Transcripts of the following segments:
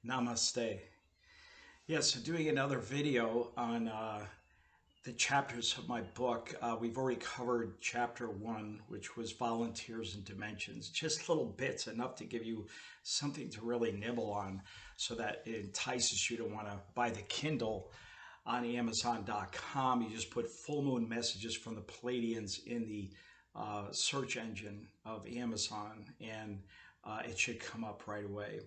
Namaste. Yes, so doing another video on the chapters of my book. We've already covered chapter one, which was volunteers and dimensions. Just little bits, enough to give you something to really nibble on so that it entices you to want to buy the Kindle on Amazon.com. You just put full moon messages from the Pleiadians in the search engine of Amazon, and it should come up right away.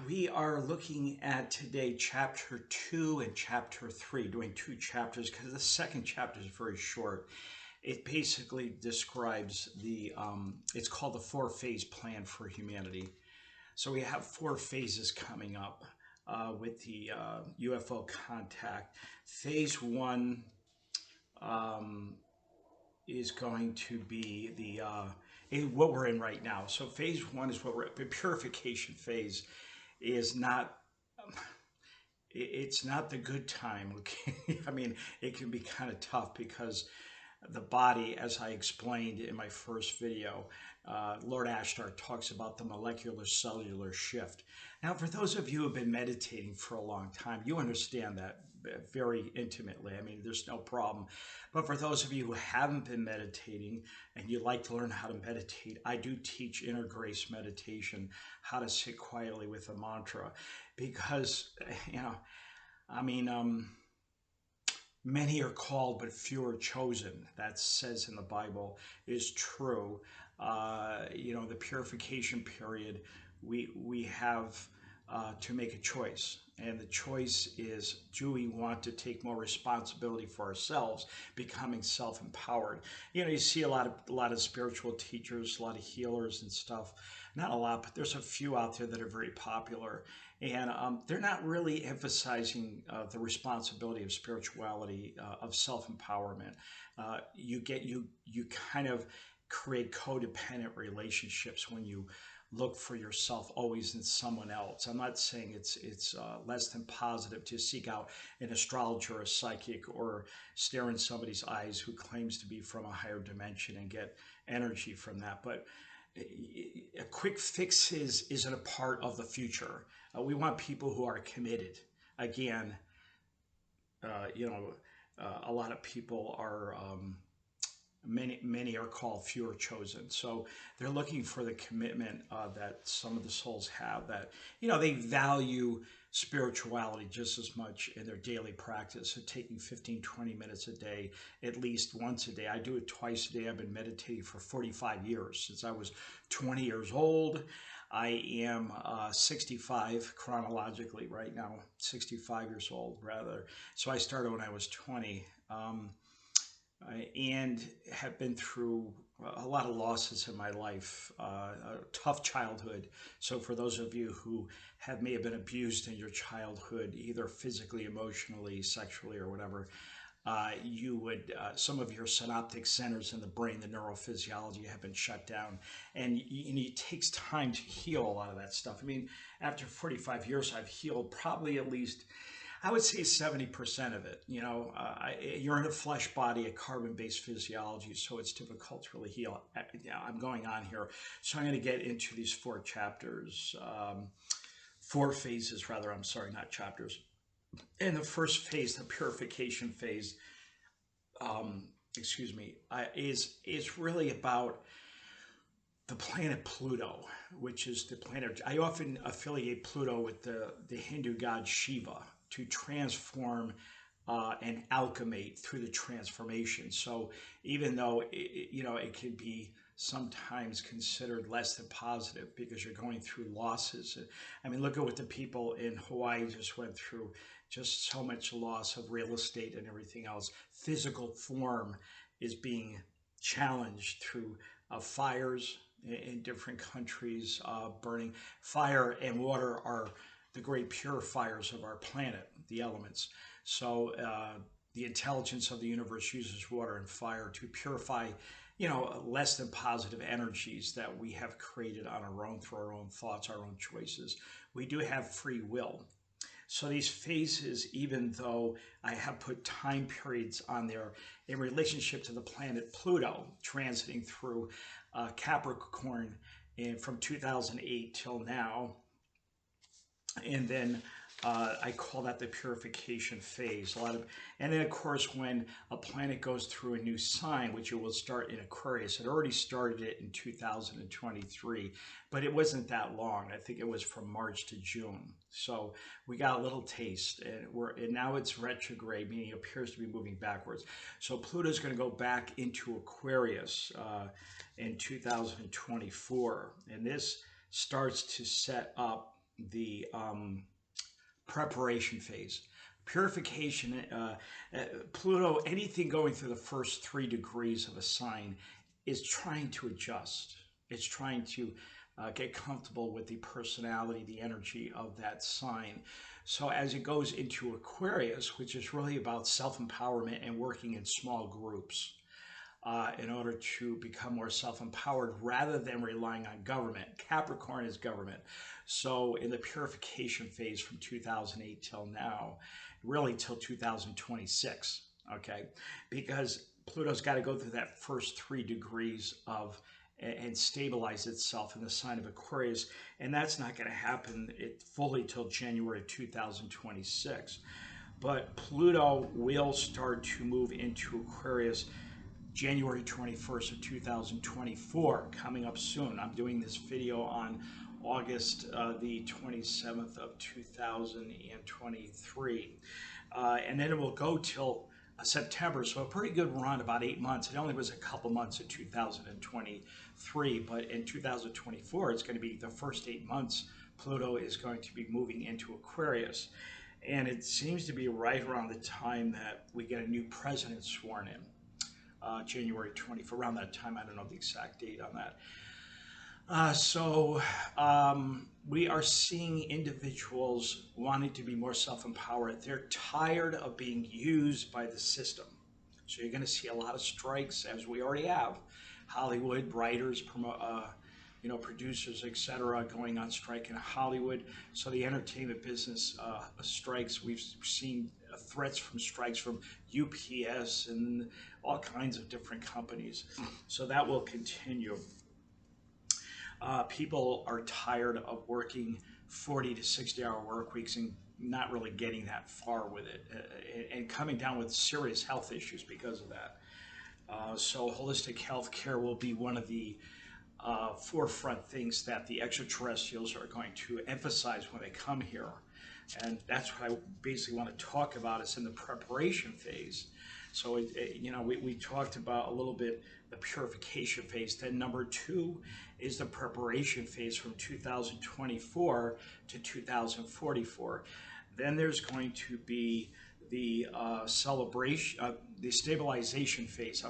We are looking at today chapter 2 and chapter 3, doing two chapters because the second chapter is very short. It basically describes it's called the four-phase plan for humanity. So we have four phases coming up with the UFO contact. Phase 1 is going to be what we're in right now. So phase 1 is the purification phase is not, it's not the good time. Okay? I mean, it can be kind of tough because the body, as I explained in my first video, Lord Ashtar talks about the molecular cellular shift. Now, for those of you who have been meditating for a long time, you understand that very intimately. I mean, there's no problem. But for those of you who haven't been meditating and you'd like to learn how to meditate, I do teach inner grace meditation, how to sit quietly with a mantra, because, many are called, but few are chosen. That says in the Bible is true. The purification period, we have to make a choice. And the choice is, do we want to take more responsibility for ourselves, becoming self-empowered? You see a lot of spiritual teachers, a lot of healers and stuff. Not a lot, but there's a few out there that are very popular. And they're not really emphasizing the responsibility of spirituality, of self-empowerment. You kind of create codependent relationships when you look for yourself always in someone else. I'm not saying it's less than positive to seek out an astrologer or a psychic or stare in somebody's eyes who claims to be from a higher dimension and get energy from that. But a quick fix isn't a part of the future. We want people who are committed. Again, a lot of people are, many are called, few are chosen. So they're looking for the commitment that some of the souls have, that, they value spirituality just as much in their daily practice, so taking 15-20 minutes a day, at least once a day. I do it twice a day. I've been meditating for 45 years, since I was 20 years old. I am 65 chronologically right now, 65 years old rather. So I started when I was 20. And have been through a lot of losses in my life, a tough childhood. So for those of you who may have been abused in your childhood, either physically, emotionally, sexually, or whatever, you would, some of your synaptic centers in the brain, the neurophysiology, have been shut down. And it takes time to heal a lot of that stuff. I mean, after 45 years, I've healed probably at least, I would say 70% of it. You're in a flesh body, a carbon-based physiology, so it's difficult to really heal. I'm going on here. So I'm going to get into these four chapters, four phases rather, I'm sorry, not chapters. And the first phase, the purification phase, is really about the planet Pluto, which is the planet. I often affiliate Pluto with the Hindu god Shiva, to transform and alchemate through the transformation. So even though it can be sometimes considered less than positive because you're going through losses. I mean, look at what the people in Hawaii just went through. Just so much loss of real estate and everything else. Physical form is being challenged through fires in different countries, burning. Fire and water are the great purifiers of our planet, the elements. So the intelligence of the universe uses water and fire to purify, less than positive energies that we have created on our own through our own thoughts, our own choices. We do have free will. So these phases, even though I have put time periods on there in relationship to the planet Pluto transiting through Capricorn from 2008 till now, And then I call that the purification phase. And then of course, when a planet goes through a new sign, which it will start in Aquarius, it already started it in 2023, but it wasn't that long. I think it was from March to June. So we got a little taste, and now it's retrograde, meaning it appears to be moving backwards. So Pluto's going to go back into Aquarius in 2024, and this starts to set up the preparation phase. Purification, Pluto, anything going through the first 3 degrees of a sign is trying to adjust. It's trying to get comfortable with the personality, the energy of that sign. So as it goes into Aquarius, which is really about self-empowerment and working in small groups, in order to become more self-empowered rather than relying on government. Capricorn is government. So in the purification phase from 2008 till now, really till 2026, okay? Because Pluto's got to go through that first 3 degrees of and stabilize itself in the sign of Aquarius, and that's not going to happen fully till January 2026. But Pluto will start to move into Aquarius January 21st of 2024, coming up soon. I'm doing this video on August the 27th of 2023. And then it will go till September, so a pretty good run, about 8 months. It only was a couple months in 2023, but in 2024, it's going to be the first 8 months. Pluto is going to be moving into Aquarius. And it seems to be right around the time that we get a new president sworn in. January 20th, around that time. I don't know the exact date on that. We are seeing individuals wanting to be more self-empowered. They're tired of being used by the system. So you're going to see a lot of strikes, as we already have. Hollywood, writers, producers, etc., going on strike in Hollywood. So the entertainment business strikes. We've seen threats from strikes from UPS and all kinds of different companies. So that will continue. People are tired of working 40 to 60-hour work weeks and not really getting that far with it, and coming down with serious health issues because of that. So holistic health care will be one of the forefront things that the extraterrestrials are going to emphasize when they come here. And that's what I basically want to talk about. It's in the preparation phase. So, we talked about a little bit the purification phase. Then number 2 is the preparation phase from 2024 to 2044. Then there's going to be the the stabilization phase,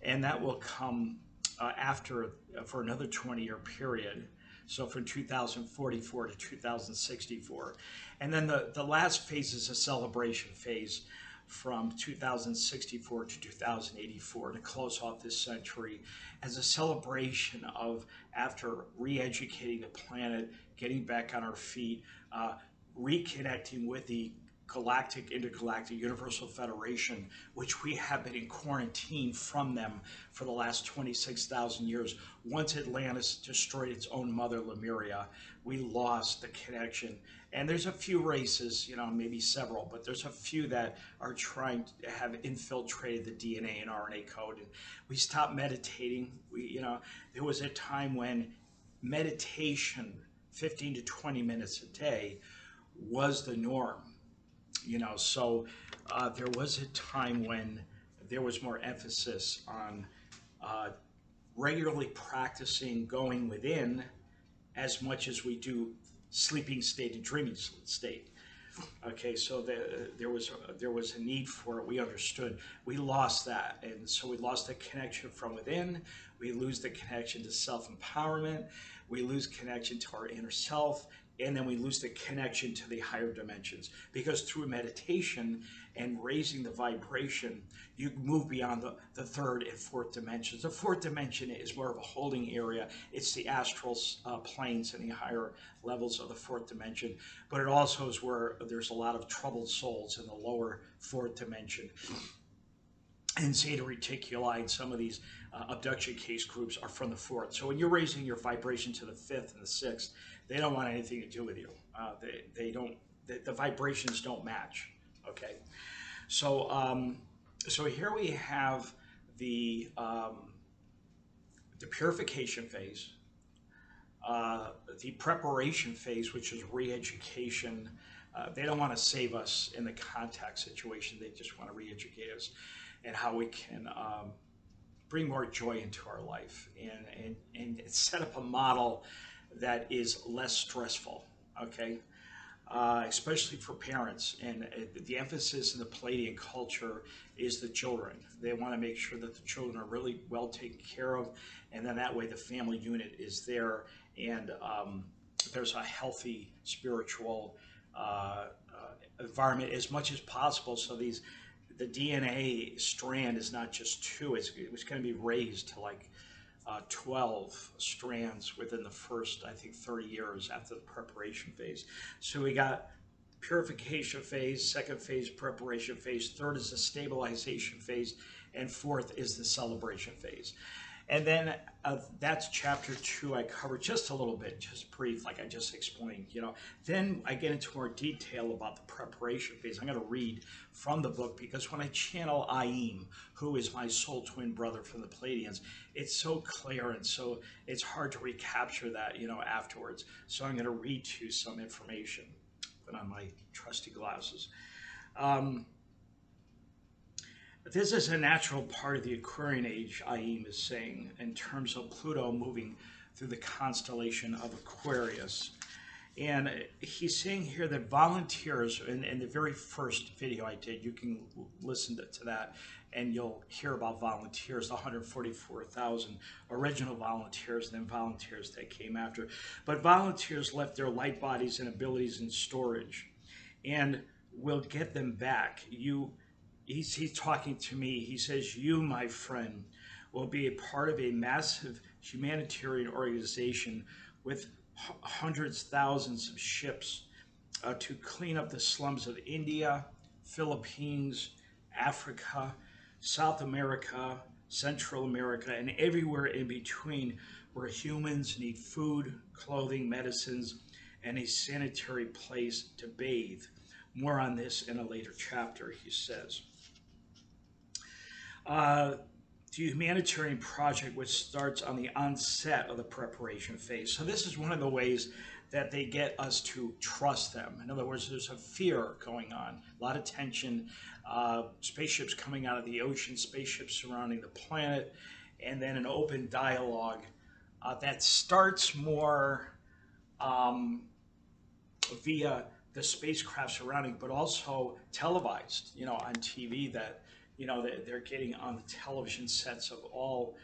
and that will come for another 20-year period. So from 2044 to 2064. And then the last phase is a celebration phase from 2064 to 2084 to close off this century as a celebration of, after re-educating the planet, getting back on our feet, reconnecting with the intergalactic universal federation, which we have been in quarantine from them for the last 26,000 years. Once Atlantis destroyed its own mother, Lemuria, we lost the connection. And there's a few races, maybe several, but there's a few that are trying to have infiltrated the DNA and RNA code. And we stopped meditating. There was a time when meditation, 15 to 20 minutes a day, was the norm. So there was a time when there was more emphasis on regularly practicing going within as much as we do sleeping state and dreaming state. Okay, so there was a need for it. We understood. We lost that, and so we lost the connection from within. We lose the connection to self-empowerment. We lose connection to our inner self, and then we lose the connection to the higher dimensions. Because through meditation and raising the vibration, you move beyond the third and fourth dimensions. The fourth dimension is more of a holding area. It's the astral planes and the higher levels of the fourth dimension. But it also is where there's a lot of troubled souls in the lower fourth dimension. And Zeta Reticuli and some of these abduction case groups are from the fourth. So when you're raising your vibration to the fifth and the sixth, they don't want anything to do with you. They don't. The vibrations don't match. Okay. So so here we have the purification phase, the preparation phase, which is re-education. They don't want to save us in the contact situation. They just want to re-educate us and how we can bring more joy into our life and set up a model that is less stressful, okay? Especially for parents. And the emphasis in the Pleiadian culture is the children. They want to make sure that the children are really well taken care of, and then that way the family unit is there, and there's a healthy spiritual environment as much as possible. So the DNA strand is not just two; it's going to be raised to like 12 strands within the first, I think, 30 years after the preparation phase. So we got purification phase, second phase, preparation phase, third is the stabilization phase, and fourth is the celebration phase. And then that's chapter 2. I covered just a little bit, just brief, like I just explained. Then I get into more detail about the preparation phase. I'm going to read from the book because when I channel Aim, who is my soul twin brother from the Pleiadians, it's so clear and so it's hard to recapture that, afterwards. So I'm going to read to you some information. Put on my trusty glasses. This is a natural part of the Aquarian age, Aim is saying, in terms of Pluto moving through the constellation of Aquarius. And he's saying here that volunteers, in the very first video I did, you can listen to that, and you'll hear about volunteers, the 144,000 original volunteers, and then volunteers that came after. But volunteers left their light bodies and abilities in storage, and we'll get them back. He's talking to me. He says, you, my friend, will be a part of a massive humanitarian organization with hundreds, thousands of ships to clean up the slums of India, Philippines, Africa, South America, Central America, and everywhere in between where humans need food, clothing, medicines, and a sanitary place to bathe. More on this in a later chapter, he says. The humanitarian project, which starts on the onset of the preparation phase. So this is one of the ways that they get us to trust them. In other words, there's a fear going on, a lot of tension, spaceships coming out of the ocean, spaceships surrounding the planet, and then an open dialogue that starts more via the spacecraft surrounding, but also televised, on TV, that they're getting on the television sets of all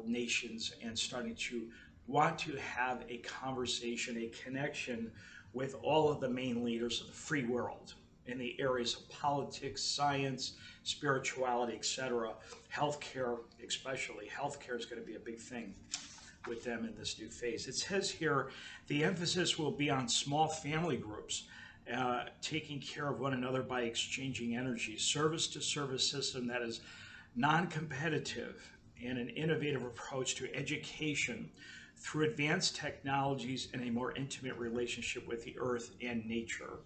nations and starting to want to have a conversation, a connection with all of the main leaders of the free world in the areas of politics, science, spirituality, etc. Healthcare, especially. Healthcare is going to be a big thing with them in this new phase. It says here, the emphasis will be on small family groups, taking care of one another by exchanging energy, service-to-service system that is non-competitive, and an innovative approach to education through advanced technologies and a more intimate relationship with the earth and nature.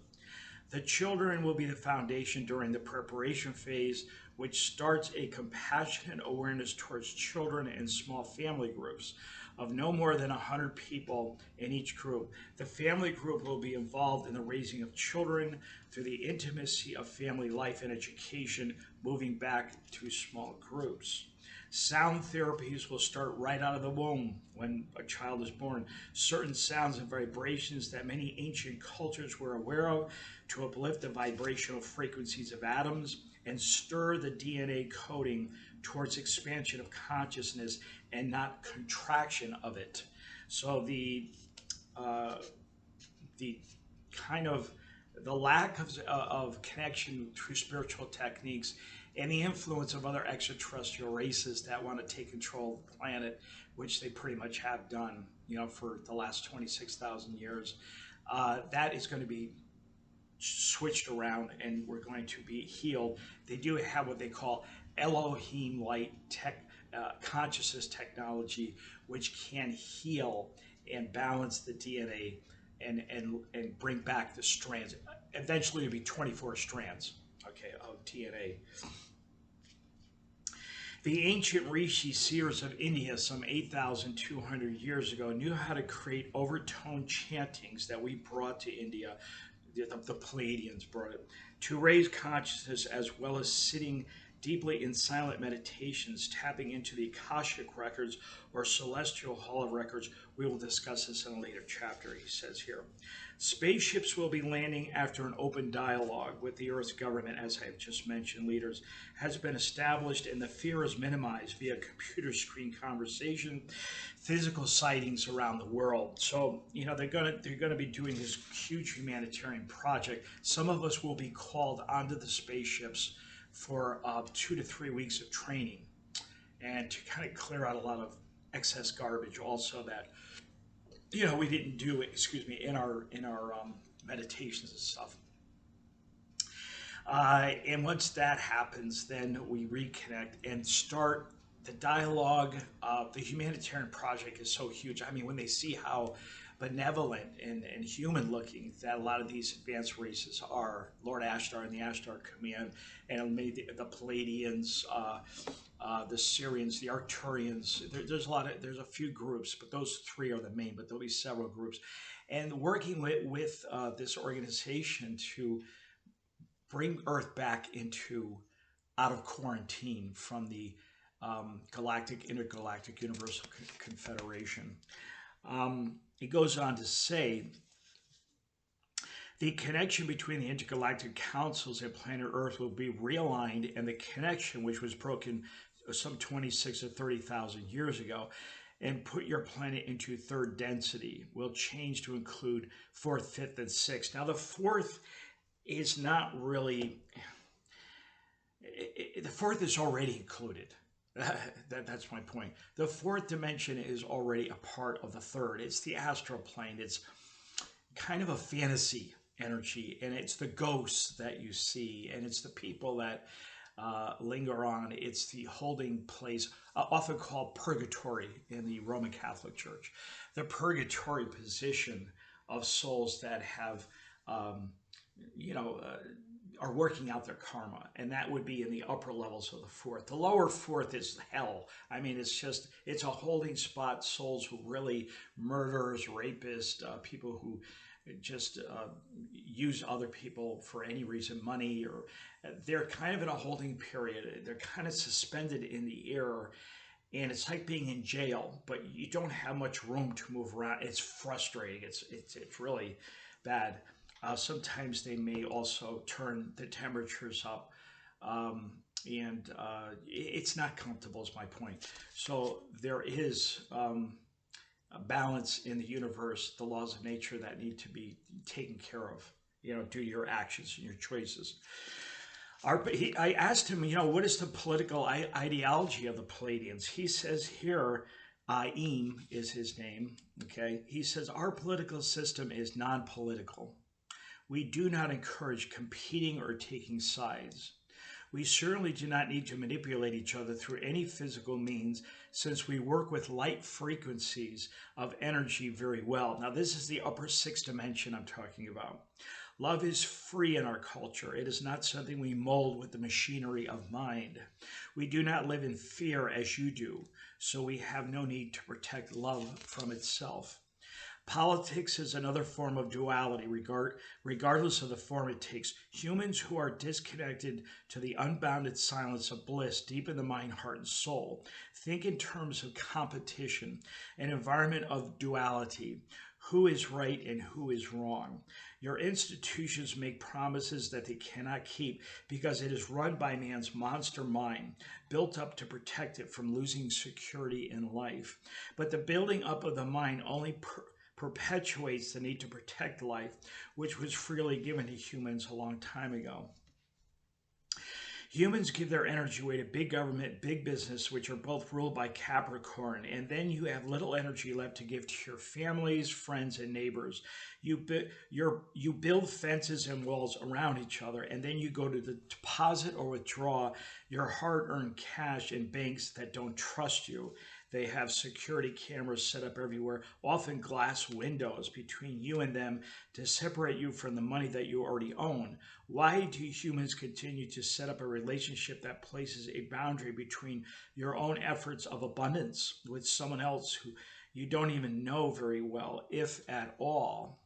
The children will be the foundation during the preparation phase, which starts a compassionate awareness towards children and small family groups of no more than 100 people in each group. The family group will be involved in the raising of children through the intimacy of family life and education, moving back to small groups. Sound therapies will start right out of the womb when a child is born. Certain sounds and vibrations that many ancient cultures were aware of to uplift the vibrational frequencies of atoms and stir the DNA coding towards expansion of consciousness and not contraction of it. So the kind of the lack of connection through spiritual techniques and the influence of other extraterrestrial races that want to take control of the planet, which they pretty much have done, for the last 26,000 years, that is going to be switched around and we're going to be healed. They do have what they call Elohim light consciousness technology which can heal and balance the DNA and bring back the strands. Eventually, it'll be 24 strands, okay, of DNA. The ancient rishi seers of India, some 8,200 years ago, knew how to create overtone chantings that we brought to India. The Pleiadians brought it to raise consciousness, as well as sitting deeply in silent meditations, tapping into the Akashic records or celestial hall of records. We will discuss this in a later chapter, he says here. Spaceships will be landing after an open dialogue with the Earth's government, as I have just mentioned, leaders, has been established, and the fear is minimized via computer screen conversation, physical sightings around the world. So, you know, they're gonna be doing this huge humanitarian project. Some of us will be called onto the spaceships for 2 to 3 weeks of training, and to kind of clear out a lot of excess garbage also that, you know, we didn't do, excuse me, in our meditations and stuff. And once that happens, then we reconnect and start the dialogue. The humanitarian project is so huge. I mean, when they see how benevolent and human looking that a lot of these advanced races are, Lord Ashtar and the Ashtar Command, and maybe the Pleiadians, the Syrians, the Arcturians. There's a few groups, but those three are the main, but there'll be several groups. And working with this organization to bring Earth back into, out of quarantine from the Intergalactic Universal Confederation. It goes on to say, the connection between the intergalactic councils and planet Earth will be realigned, and the connection, which was broken some 26 or 30,000 years ago, and put your planet into third density, will change to include fourth, fifth, and sixth. Now, the fourth is not really, the fourth is already included. That's my point. The fourth dimension is already a part of the third. It's the astral plane. It's kind of a fantasy energy, and it's the ghosts that you see, and it's the people that linger on. It's the holding place, often called purgatory in the Roman Catholic Church. The purgatory position of souls that have, are working out their karma, and that would be in the upper levels of the fourth. The lower fourth is hell. I mean, it's a holding spot. Souls who really murderers, rapists, people who just use other people for any reason, money, or they're kind of in a holding period. They're kind of suspended in the air, and it's like being in jail, but you don't have much room to move around. It's frustrating. It's really bad. Sometimes they may also turn the temperatures up, and it's not comfortable, is my point. So there is a balance in the universe, the laws of nature that need to be taken care of, due to your actions and your choices. I asked him, what is the political ideology of the Pleiadians? He says here, Aim is his name, okay? He says, our political system is non-political. We do not encourage competing or taking sides. We certainly do not need to manipulate each other through any physical means, since we work with light frequencies of energy very well. Now, this is the upper sixth dimension I'm talking about. Love is free in our culture. It is not something we mold with the machinery of mind. We do not live in fear as you do, so we have no need to protect love from itself. Politics is another form of duality, regardless of the form it takes. Humans who are disconnected to the unbounded silence of bliss deep in the mind, heart, and soul think in terms of competition, an environment of duality. Who is right and who is wrong? Your institutions make promises that they cannot keep because it is run by man's monster mind, built up to protect it from losing security in life. But the building up of the mind only perpetuates the need to protect life, which was freely given to humans a long time ago. Humans give their energy away to big government, big business, which are both ruled by Capricorn. And then you have little energy left to give to your families, friends, and neighbors. You build fences and walls around each other, and then you go to the deposit or withdraw your hard-earned cash in banks that don't trust you. They have security cameras set up everywhere, often glass windows between you and them to separate you from the money that you already own. Why do humans continue to set up a relationship that places a boundary between your own efforts of abundance with someone else who you don't even know very well, if at all?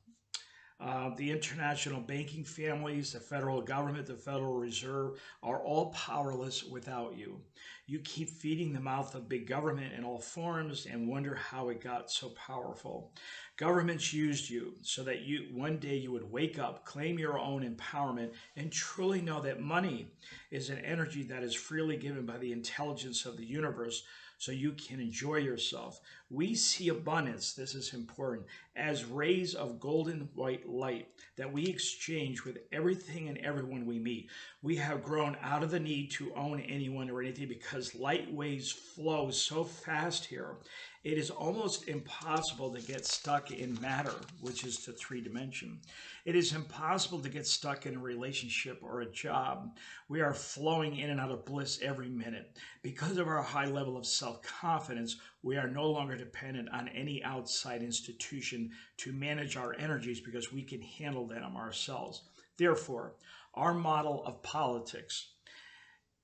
The international banking families, the federal government, the Federal Reserve are all powerless without you. You keep feeding the mouth of big government in all forms and wonder how it got so powerful. Governments used you so that one day you would wake up, claim your own empowerment, and truly know that money is an energy that is freely given by the intelligence of the universe so you can enjoy yourself. We see abundance, this is important, as rays of golden white light that we exchange with everything and everyone we meet. We have grown out of the need to own anyone or anything because light waves flow so fast here. It is almost impossible to get stuck in matter, which is the 3 dimension. It is impossible to get stuck in a relationship or a job. We are flowing in and out of bliss every minute. Because of our high level of self-confidence, we are no longer dependent on any outside institution to manage our energies because we can handle them ourselves. Therefore, our model of politics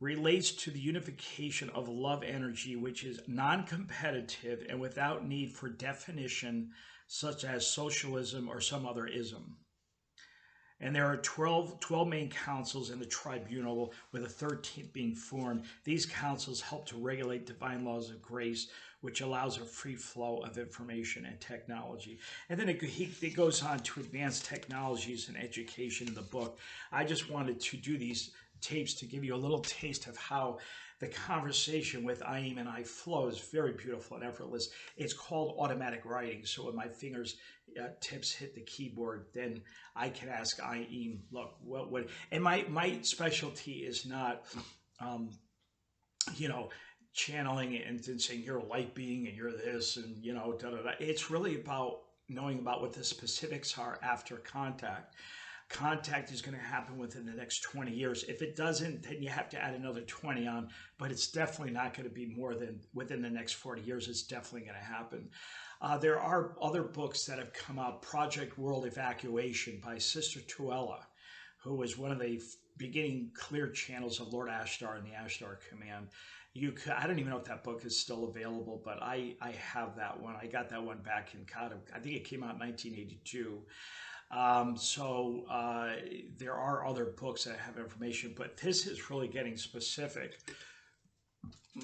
relates to the unification of love energy, which is non-competitive and without need for definition, such as socialism or some other ism. And there are 12 main councils in the tribunal, with a 13th being formed. These councils help to regulate divine laws of grace, which allows a free flow of information and technology. And then it goes on to advanced technologies and education in the book. I just wanted to do these tapes to give you a little taste of how the conversation with Aim and I flows. Very beautiful and effortless. It's called automatic writing. So when my fingers tips hit the keyboard, then I can ask Aim, look, what? And my specialty is not, channeling it and saying you're a light being and you're this and da da da. It's really about knowing about what the specifics are after contact. Contact is going to happen within the next 20 years. If it doesn't, then you have to add another 20 on, but it's definitely not going to be more than within the next 40 years. It's definitely going to happen. There are other books that have come out. Project World Evacuation by Sister Tuella, who was one of the beginning clear channels of Lord Ashtar and the Ashtar Command. I don't even know if that book is still available, but I have that one. I got that one back in I think it came out in 1982. There are other books that have information, but this is really getting specific.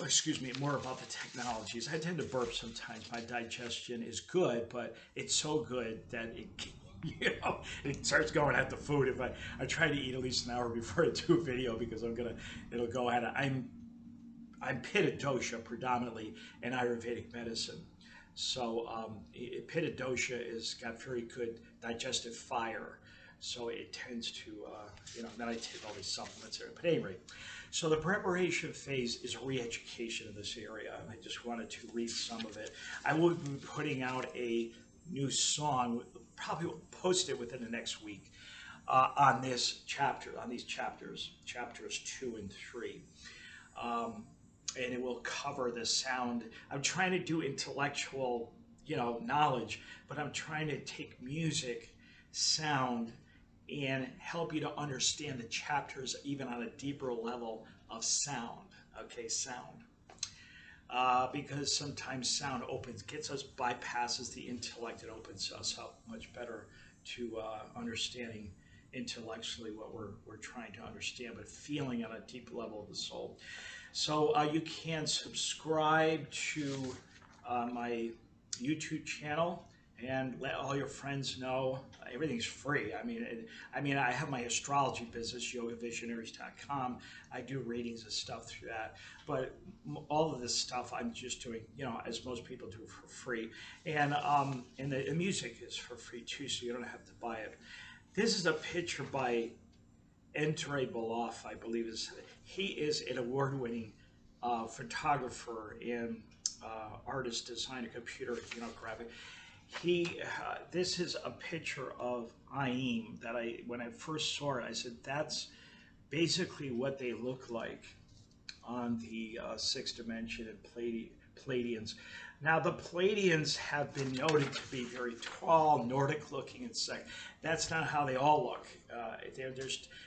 Excuse me, more about the technologies. I tend to burp sometimes. My digestion is good, but it's so good that it starts going at the food. If I try to eat at least an hour before I do a video because it'll go at it. I'm Pitta dosha predominantly in Ayurvedic medicine. So Pitta dosha is got very good digestive fire. So it tends to, then I take all these supplements. But anyway, so the preparation phase is a re-education in this area. And I just wanted to read some of it. I will be putting out a new song, probably will post it within the next week on this chapter, on these chapters 2 and 3. And it will cover the sound. I'm trying to do intellectual, knowledge, but I'm trying to take music, sound, and help you to understand the chapters even on a deeper level of sound. Okay, sound. Because sometimes sound gets us, bypasses the intellect, it opens us up much better to understanding intellectually what we're trying to understand, but feeling on a deep level of the soul. So you can subscribe to my YouTube channel and let all your friends know. Everything's free. I I have my astrology business, yogavisionaries.com. I do readings and stuff through that. But all of this stuff I'm just doing, as most people do, for free. And the music is for free too, so you don't have to buy it. This is a picture by Endre Balogh, I believe he is an award-winning photographer and artist, designer, computer, graphic. This is a picture of Aim that when I first saw it, I said, that's basically what they look like on the sixth dimension and Pleiadians. Now, the Pleiadians have been noted to be very tall, Nordic looking, and that's not how they all look.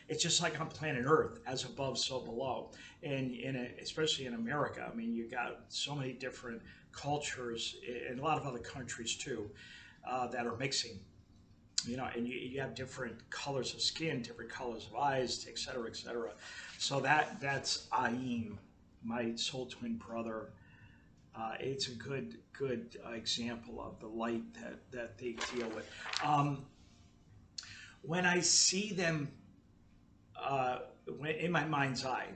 It's just like on planet Earth, as above, so below. And especially in America, I mean, you got so many different cultures, and a lot of other countries too, that are mixing. And you have different colors of skin, different colors of eyes, et cetera, et cetera. So that's Aim, my soul twin brother. It's a good example of the light that they deal with. When I see them in my mind's eye,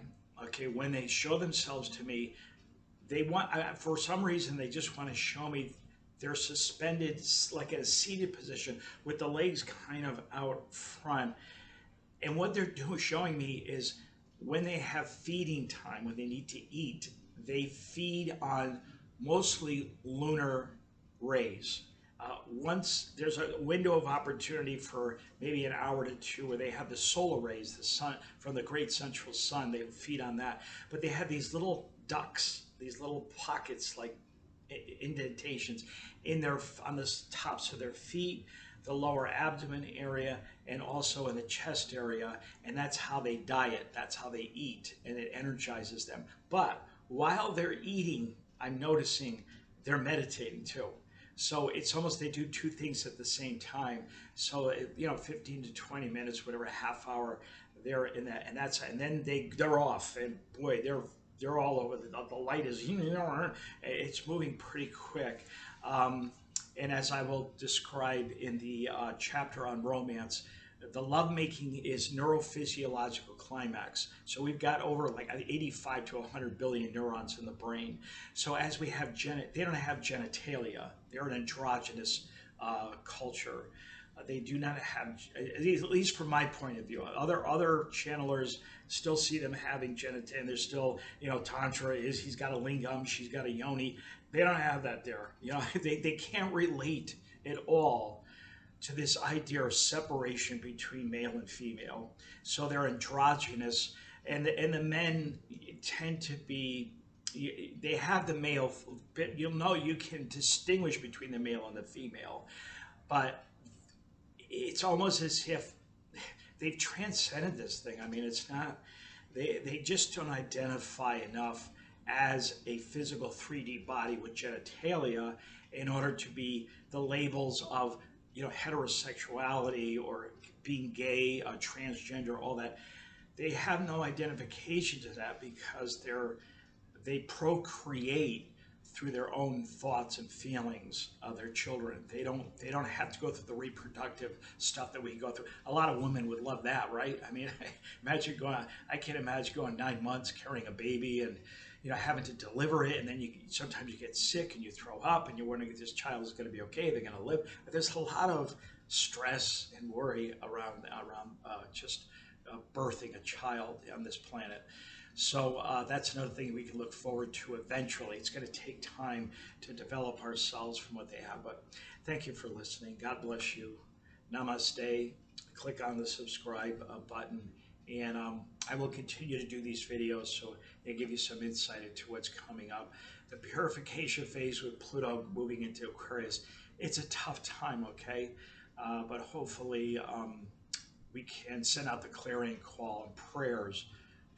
okay, when they show themselves to me, they want, for some reason, they just want to show me they're suspended like in a seated position with the legs kind of out front. And what they're showing me is when they have feeding time, when they need to eat, they feed on mostly lunar rays. Once there's a window of opportunity for maybe an hour to two where they have the solar rays, the sun from the great central sun, they feed on that. But they have these little ducts, these little pockets like indentations on the tops of their feet, the lower abdomen area, and also in the chest area. And that's how they diet, that's how they eat, and it energizes them. But while they're eating, I'm noticing they're meditating too. So it's almost they do two things at the same time. So 15 to 20 minutes, whatever, half hour, they're in that, and then they're off, and boy, they're all over. The light is, it's moving pretty quick. And as I will describe in the chapter on romance, the lovemaking is neurophysiological climax. So we've got over like 85 to 100 billion neurons in the brain. So as we have they don't have genitalia. They're an androgynous culture. They do not have, at least from my point of view. Other channelers still see them having genitalia, and there's still, tantra he's got a lingam, she's got a yoni. They don't have that there. They can't relate at all to this idea of separation between male and female. So they're androgynous, and the men tend to be, they have the male, you can distinguish between the male and the female, but it's almost as if they've transcended this thing. I mean, it's not, they just don't identify enough as a physical 3D body with genitalia in order to be the labels of heterosexuality or being gay, transgender, all that. They have no identification to that because they procreate through their own thoughts and feelings of their children. They don't have to go through the reproductive stuff that we go through. A lot of women would love that, right? I mean, I can't imagine going 9 months carrying a baby and having to deliver it, and then sometimes you get sick and you throw up and you're wondering if this child is going to be okay, they're going to live. But there's a lot of stress and worry around just birthing a child on this planet. So that's another thing we can look forward to eventually. It's going to take time to develop ourselves from what they have. But thank you for listening. God bless you. Namaste. Click on the subscribe button. And I will continue to do these videos so they give you some insight into what's coming up. The purification phase with Pluto moving into Aquarius, it's a tough time, okay? But hopefully we can send out the clarion call and prayers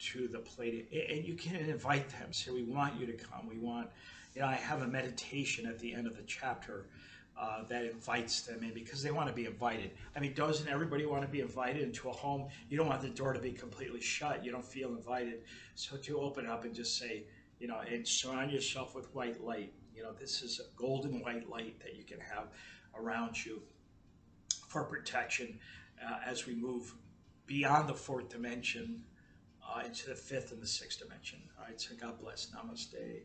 to the Pleiadian, and you can invite them. Say, we want you to come. We want, I have a meditation at the end of the chapter that invites them in because they want to be invited. I mean, doesn't everybody want to be invited into a home? You don't want the door to be completely shut. You don't feel invited. So to open it up and just say, and surround yourself with white light. This is a golden white light that you can have around you for protection as we move beyond the fourth dimension into the fifth and the sixth dimension. All right, so God bless. Namaste.